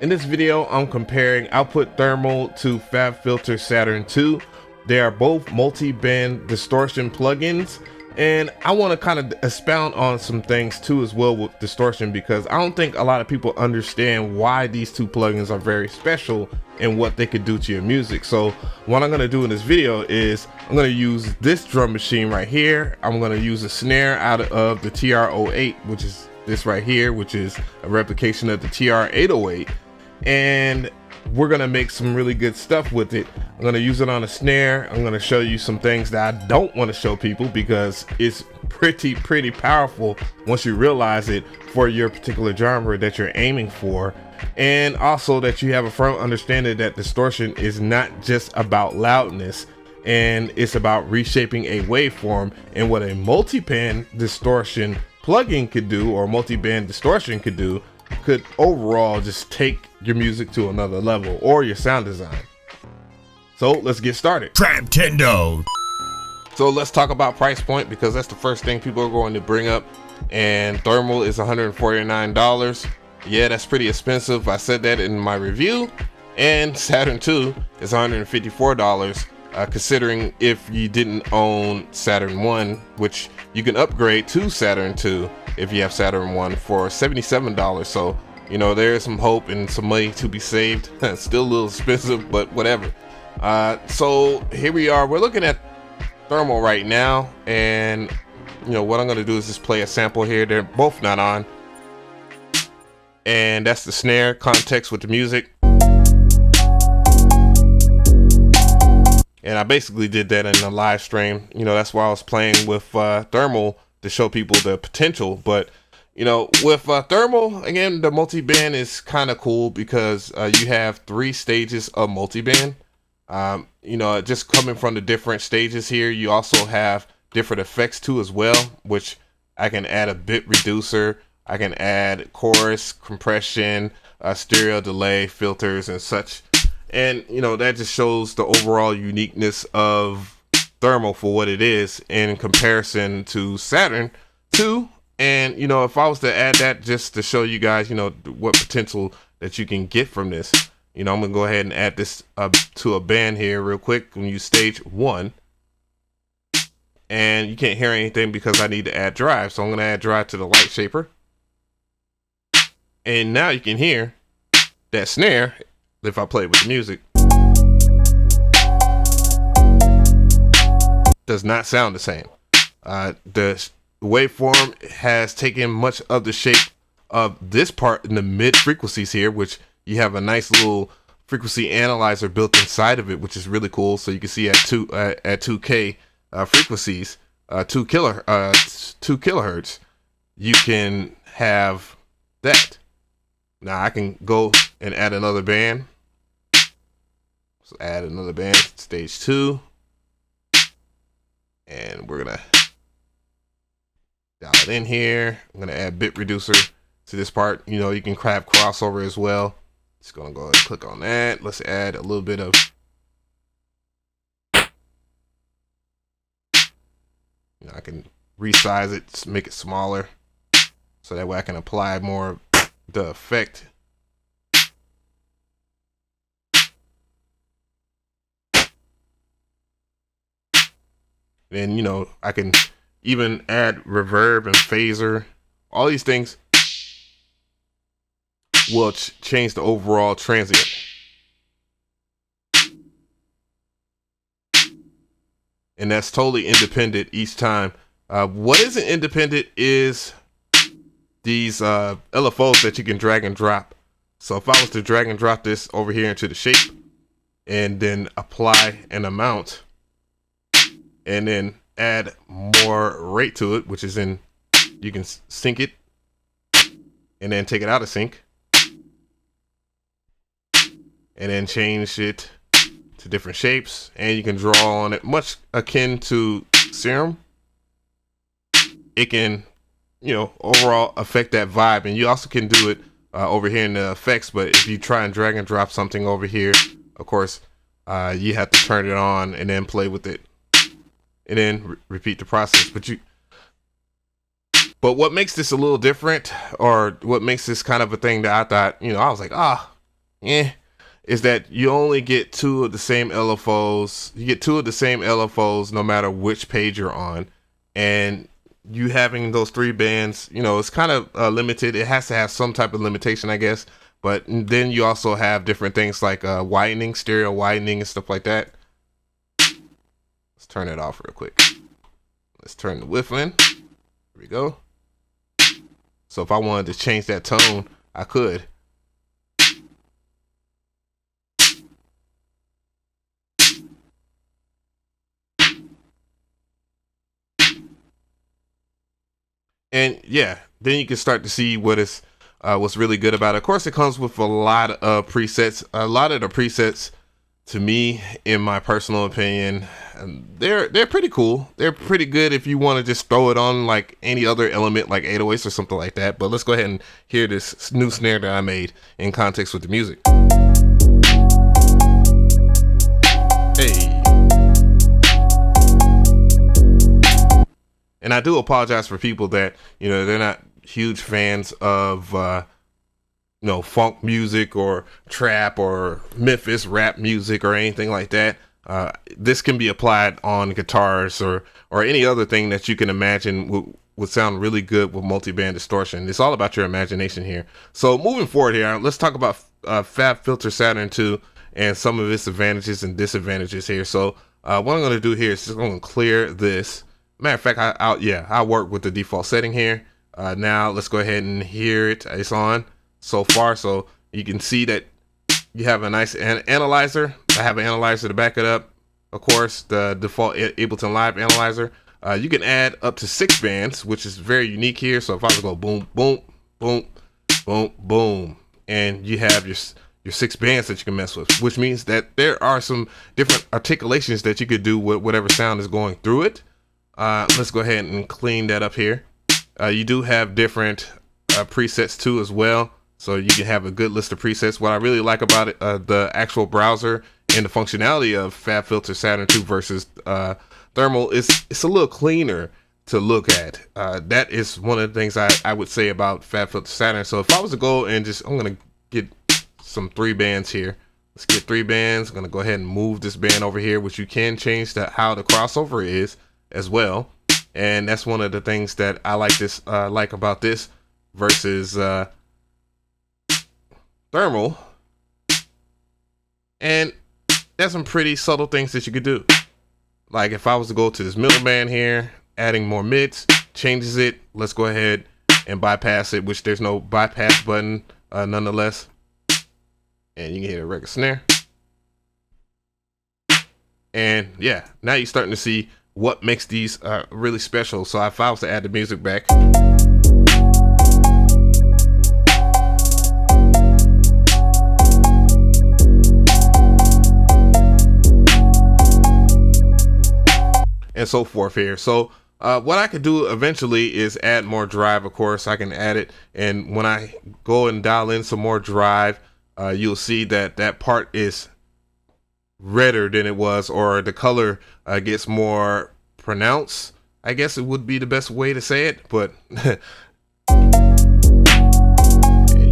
In this video, I'm comparing Output Thermal to Fabfilter Saturn 2. They are both multi-band distortion plugins, and I want to kind of expound on some things too as well with distortion, because I don't think a lot of people understand why these two plugins are very special and what they could do to your music. So what I'm going to do in this video is I'm going to use this drum machine right here. I'm going to use a snare out of the TR-08, which is this right here, which is a replication of the TR-808. And we're gonna make some really good stuff with it. I'm gonna use it on a snare. I'm gonna show you some things that I don't want to show people because it's pretty powerful once you realize it for your particular genre that you're aiming for. And also that you have a firm understanding that distortion is not just about loudness, and it's about reshaping a waveform. And what a multi-band distortion plugin could do, or multi-band distortion could do, could overall just take your music to another level, or your sound design. So let's get started. Traptendo. So let's talk about price point, because that's the first thing people are going to bring up. And thermal is $149. Yeah, that's pretty expensive. I said that in my review. And Saturn 2 is $154, considering if you didn't own Saturn 1, which you can upgrade to Saturn 2 if you have Saturn 1 for $77. So, you know, there's some hope and some money to be saved. Still a little expensive, but whatever. So here we are. We're looking at thermal right now, and you know what I'm gonna do is just play a sample here. They're both not on, and that's the snare context with the music. And I basically did that in the live stream. You know, that's why I was playing with thermal to show people the potential. But you know, with thermal, again, the multi-band is kind of cool because you have 3 stages of multi-band. You know, just coming from the different stages here, you also have different effects too as well, which I can add a bit reducer, I can add chorus, compression, stereo delay, filters and such. And you know, that just shows the overall uniqueness of thermal for what it is in comparison to Saturn 2. And you know, if I was to add that just to show you guys, you know, what potential that you can get from this, you know, I'm gonna go ahead and add this to a band here real quick. When you stage 1, and you can't hear anything because I need to add drive, so I'm gonna add drive to the light shaper. And now you can hear that snare if I play with the music. Does not sound the same. The waveform has taken much of the shape of this part in the mid frequencies here, which you have a nice little frequency analyzer built inside of it, which is really cool. So you can see at 2K frequencies, 2 kilohertz, you can have that. Now I can go and add another band. So add another band, stage 2, and we're gonna dial it in here. I'm gonna add bit reducer to this part. You know, you can grab crossover as well. Just gonna go ahead and click on that. Let's add a little bit of, you know, I can resize it, make it smaller, so that way I can apply more of the effect. And you know, I can even add reverb and phaser. All these things will change the overall transient. And that's totally independent each time. What isn't independent is these LFOs that you can drag and drop. So if I was to drag and drop this over here into the shape and then apply an amount and then add more rate to it, which is in, you can sync it and then take it out of sync and then change it to different shapes, and you can draw on it much akin to Serum. It can, you know, overall affect that vibe. And you also can do it over here in the effects, but if you try and drag and drop something over here, of course you have to turn it on and then play with it and then repeat the process. But what makes this a little different, or what makes this kind of a thing that I thought, you know, I was like, is that you only get two of the same LFOs. You get two of the same LFOs no matter which page you're on, and you having those three bands, you know, it's kind of limited. It has to have some type of limitation, I guess. But then you also have different things like widening, stereo widening, and stuff like that. Let's turn it off real quick. Let's turn the width in. Here we go. So if I wanted to change that tone, I could. And yeah, then you can start to see what's really good about it. Of course, it comes with a lot of presets. A lot of the presets, to me, in my personal opinion, they're pretty cool. They're pretty good if you want to just throw it on like any other element, like 808s or something like that. But let's go ahead and hear this new snare that I made in context with the music. Hey. And I do apologize for people that, you know, they're not huge fans of, you know, funk music or trap or Memphis rap music or anything like that. This can be applied on guitars or any other thing that you can imagine would sound really good with multi-band distortion. It's all about your imagination here. So moving forward here, let's talk about Fabfilter Saturn 2 and some of its advantages and disadvantages here. So what I'm going to do here is just going to clear this. Matter of fact, I'll work with the default setting here. Now let's go ahead and hear it. It's on so far, so you can see that you have a nice analyzer. I have an analyzer to back it up. Of course, the default Ableton Live analyzer. You can add up to 6 bands, which is very unique here. So if I was to go boom, boom, boom, boom, boom, and you have your 6 bands that you can mess with, which means that there are some different articulations that you could do with whatever sound is going through it. Let's go ahead and clean that up here. You do have different presets too as well, so you can have a good list of presets. What I really like about it, the actual browser and the functionality of Fabfilter Saturn 2 versus Thermal, it's a little cleaner to look at. That is one of the things I would say about Fabfilter Saturn. So if I was to go and I'm gonna get some 3 bands here. Let's get 3 bands. I'm gonna go ahead and move this band over here, which you can change how the crossover is as well, and that's one of the things that I like about this versus Thermal. And there's some pretty subtle things that you could do. Like if I was to go to this middle band here, adding more mids changes it. Let's go ahead and bypass it, which there's no bypass button nonetheless. And you can hit a regular snare. And yeah, now you're starting to see what makes these really special. So if I was to add the music back, and so forth here. So what I could do eventually is add more drive. Of course, I can add it, and when I go and dial in some more drive, you'll see that that part is redder than it was, or the color gets more pronounced. I guess it would be the best way to say it, but you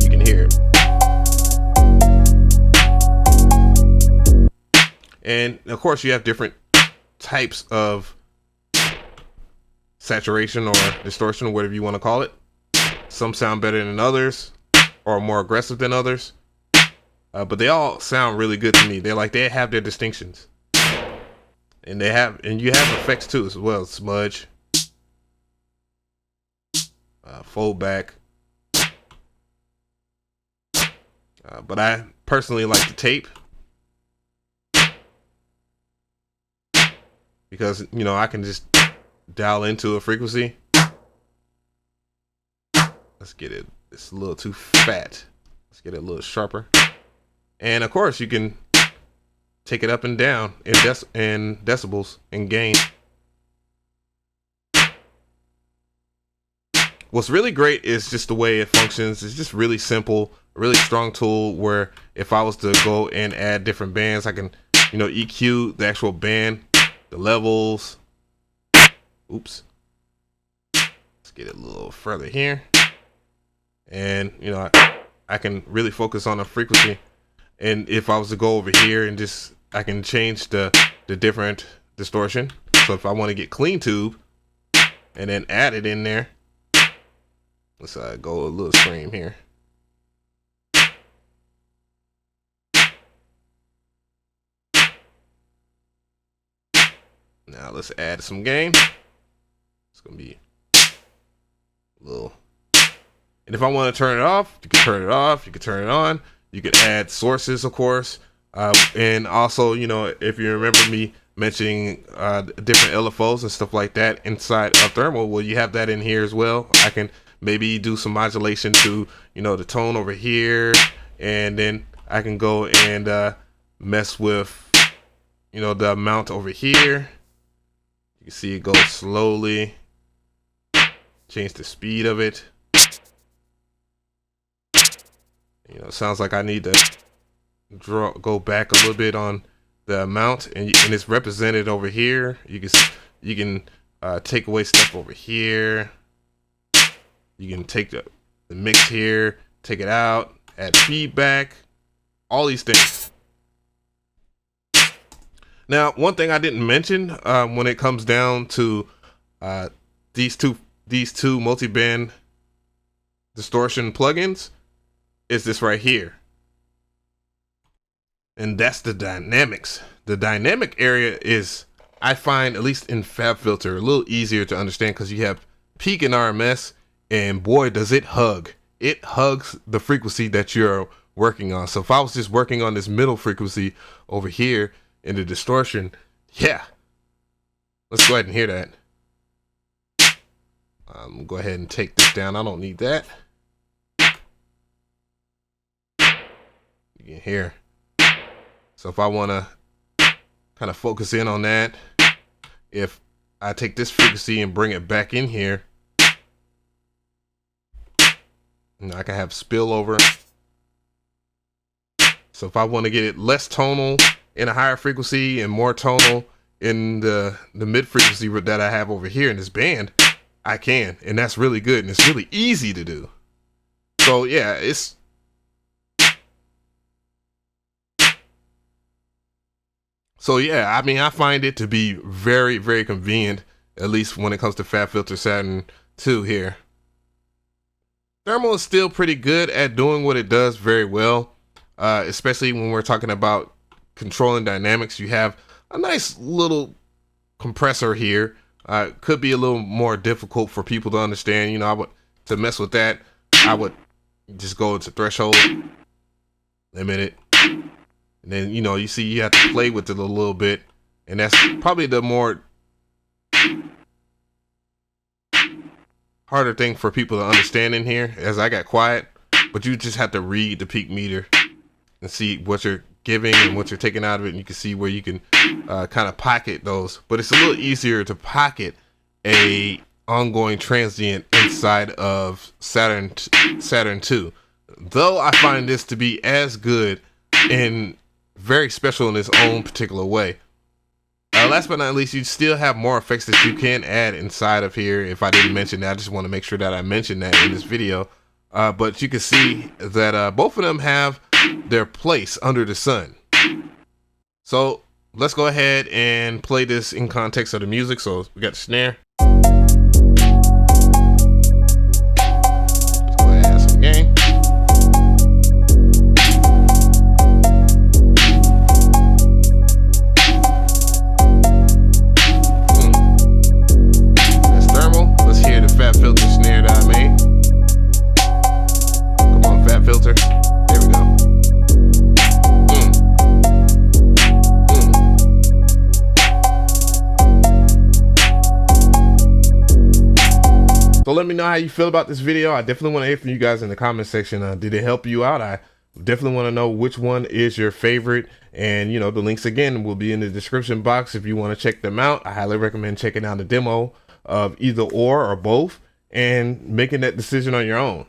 can hear it. And of course, you have different types of saturation or distortion, whatever you want to call it. Some sound better than others, or more aggressive than others. But they all sound really good to me. They have their distinctions, and you have effects too as well. Smudge, fold back. But I personally like the tape because I can just dial into a frequency. Let's get it. It's a little too fat. Let's get it a little sharper. And of course, you can take it up and down in decibels and gain. What's really great is just the way it functions. It's just really simple, a really strong tool where if I was to go and add different bands, I can, EQ the actual band, the levels. Oops. Let's get it a little further here. And, I can really focus on a frequency. And if I was to go over here and just, I can change the different distortion. So if I want to get clean tube and then add it in there, let's go a little stream here. Now let's add some gain. It's gonna be a little. And if I want to turn it off, you can turn it off. You can turn it on. You can add sources, of course. And also, you know, if you remember me mentioning different LFOs and stuff like that inside of thermal, well, you have that in here as well. I can maybe do some modulation to, you know, the tone over here, and then I can go and mess with, you know, the amount over here. You can see it goes slowly. Change the speed of it. You know, it sounds like I need to go back a little bit on the amount, and it's represented over here. You can take away stuff over here. You can take the mix here, take it out, add feedback, all these things. Now, one thing I didn't mention when it comes down to these two multi-band distortion plugins is this right here. And that's the dynamics. The dynamic area is, I find, at least in Fabfilter, a little easier to understand because you have peak and RMS, and boy, does it hug. It hugs the frequency that you're working on. So if I was just working on this middle frequency over here in the distortion, yeah. Let's go ahead and hear that. Go ahead and take this down. I don't need that. You can hear. So if I want to kind of focus in on that, if I take this frequency and bring it back in here, and I can have spillover. So if I want to get it less tonal in a higher frequency and more tonal in the mid frequency that I have over here in this band, I can, and that's really good, and it's really easy to do. So yeah, it's I mean, I find it to be very, very convenient, at least when it comes to Fabfilter Saturn 2 here. Thermal is still pretty good at doing what it does very well, especially when we're talking about controlling dynamics. You have a nice little compressor here. Could be a little more difficult for people to understand. You know, to mess with that, I would just go into threshold, limit it. And then, you know, you see you have to play with it a little bit. And that's probably the more harder thing for people to understand in here, as I got quiet. But you just have to read the peak meter and see what you're giving and what you're taking out of it. And you can see where you can kind of pocket those. But it's a little easier to pocket a ongoing transient inside of Saturn 2. Though I find this to be as good and very special in its own particular way. Last but not least, you still have more effects that you can add inside of here. If I didn't mention that, I just want to make sure that I mentioned that in this video. But you can see that both of them have their place under the sun. So let's go ahead and play this in context of the music. So we got the snare. Let's go ahead and add some gain. Fabfilter snare that I made. Come on, Fabfilter. There we go. So let me know how you feel about this video. I definitely want to hear from you guys in the comment section. Did it help you out? I definitely want to know which one is your favorite. And, you know, the links again will be in the description box if you want to check them out. I highly recommend checking out the demo of either or both and making that decision on your own.